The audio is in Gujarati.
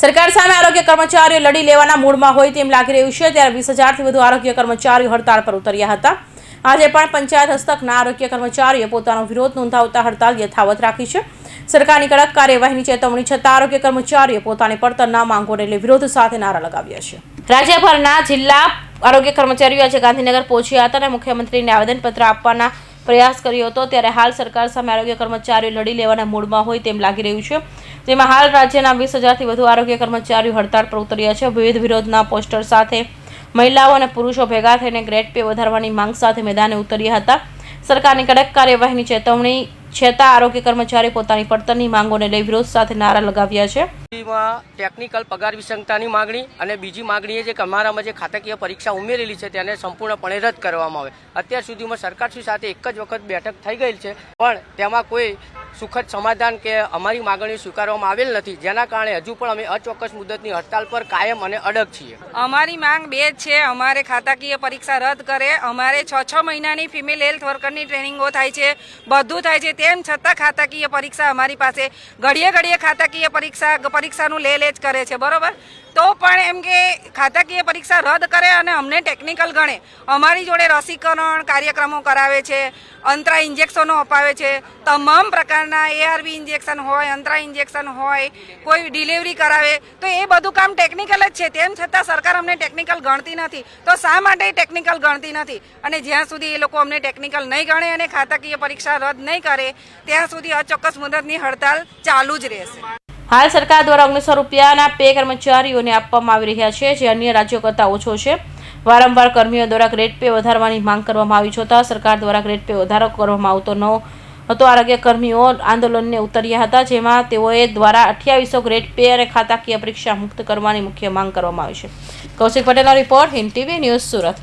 સરકાર સામે આરોગ્ય કર્મચારીઓ લડી લેવાના મૂડમાં હોય તેમ લાગી રહ્યું છે, ત્યારે 20,000થી વધુ આરોગ્ય કર્મચારીઓ હડતાળ પર ઉતર્યા હતા. આજે પણ પંચાયત હસ્તકના આરોગ્ય કર્મચારીઓએ પોતાનો વિરોધ નોંધાવતા હડતાળ યથાવત રાખી છે. સરકારની કડક કાર્યવાહીની ચેતવણી છતાં આરોગ્ય કર્મચારીઓએ પોતાની પડતરના માંગોને લઈ વિરોધ સાથે નારા લગાવ્યા છે. રાજ્યભરના જિલ્લા આરોગ્ય કર્મચારીઓ આજે ગાંધીનગર પહોંચ્યા હતા અને મુખ્યમંત્રીને આવેદનપત્ર આપવાના પ્રયાસ કર્યો હતો. ત્યારે હાલ સરકાર સામે આરોગ્ય કર્મચારીઓ લડી લેવાના મૂડમાં હોય તેમ લાગી રહ્યું છે, જેમાં હાલ રાજ્યના 20,000થી વધુ આરોગ્ય કર્મચારીઓ હડતાળ પર ઉતર્યા છે. વિવિધ વિરોધના પોસ્ટર સાથે મહિલાઓ અને પુરુષો ભેગા થઈને ગ્રેડ પે વધારવાની માંગ સાથે મેદાને ઉતર્યા હતા. સરકારની કડક કાર્યવાહીની ચેતવણી છતાં આરોગ્ય કર્મચારીઓ પોતાની પડતરની માંગોને લઈ વિરોધ સાથે નારા લગાવ્યા છે. ટેકનિકલ પગાર વિસંગતાની માગણી અને બીજી માગણી એ છે કે અમારામાં જે ખાતાકીય પરીક્ષા ઉમેરેલી છે તેને સંપૂર્ણપણે રદ કરવામાં આવે. અત્યાર સુધીમાં સરકારશ્રી સાથે એક જ વખત બેઠક થઈ ગઈ છે, પણ તેમાં કોઈ સુખદ સમાધાન કે અમારી માગણીઓ સ્વીકારવામાં આવેલ નથી, જેના કારણે હજુ પણ અમે અચોક્કસ મુદતની હડતાલ પર કાયમ અને અડગ છીએ. અમારી માંગ બે જ છે. અમારે ખાતાકીય પરીક્ષા રદ કરે. અમારે 6 મહિનાની ફિમેલ હેલ્થ વર્કરની ટ્રેનિંગો થાય છે, બધું થાય છે, તેમ છતાં ખાતાકીય પરીક્ષા અમારી પાસે ઘડીએ ખાતાકીય પરીક્ષાનું લે જ કરે છે, બરોબર. તો પણ એમ કે ખાતાકીય પરીક્ષા રદ કરે અને અમને ટેકનિકલ ગણે. અમારી જોડે રસીકરણ કાર્યક્રમો કરાવે છે, અંતરા ઇન્જેક્શનો અપાવે છે, તમામ પ્રકારના ARV ઇન્જેક્શન હોય, અંતરા ઇન્જેક્શન હોય, કોઈ ડિલિવરી કરાવે, તો એ બધું કામ ટેકનિકલ જ છે. તેમ છતાં સરકાર અમને ટેકનિકલ ગણતી નથી. તો શા માટે ટેકનિકલ ગણતી નથી? અને જ્યાં સુધી એ લોકો અમને ટેકનિકલ નહીં ગણે અને ખાતાકીય પરીક્ષા રદ નહીં કરે ત્યાં સુધી અચોક્કસ મુદતની હડતાલ ચાલુ જ રહેશે. હાલ સરકાર દ્વારા 1900 રૂપિયાના પે કર્મચારીઓને આપવામાં આવી રહ્યા છે, જે અન્ય રાજ્યો કરતાં ઓછો છે. વારંવાર કર્મીઓ દ્વારા ગ્રેડ પે વધારવાની માંગ કરવામાં આવી છતાં સરકાર દ્વારા ગ્રેડ પે વધારો કરવામાં આવતો ન હતો. આરોગ્ય કર્મીઓ આંદોલનને ઉતર્યા હતા, જેમાં તેઓએ દ્વારા 2800 ગ્રેડ પે અને ખાતાકીય પરીક્ષા મુક્ત કરવાની મુખ્ય માંગ કરવામાં આવી છે. કૌશિક પટેલનો report, Hind TV news, Surat.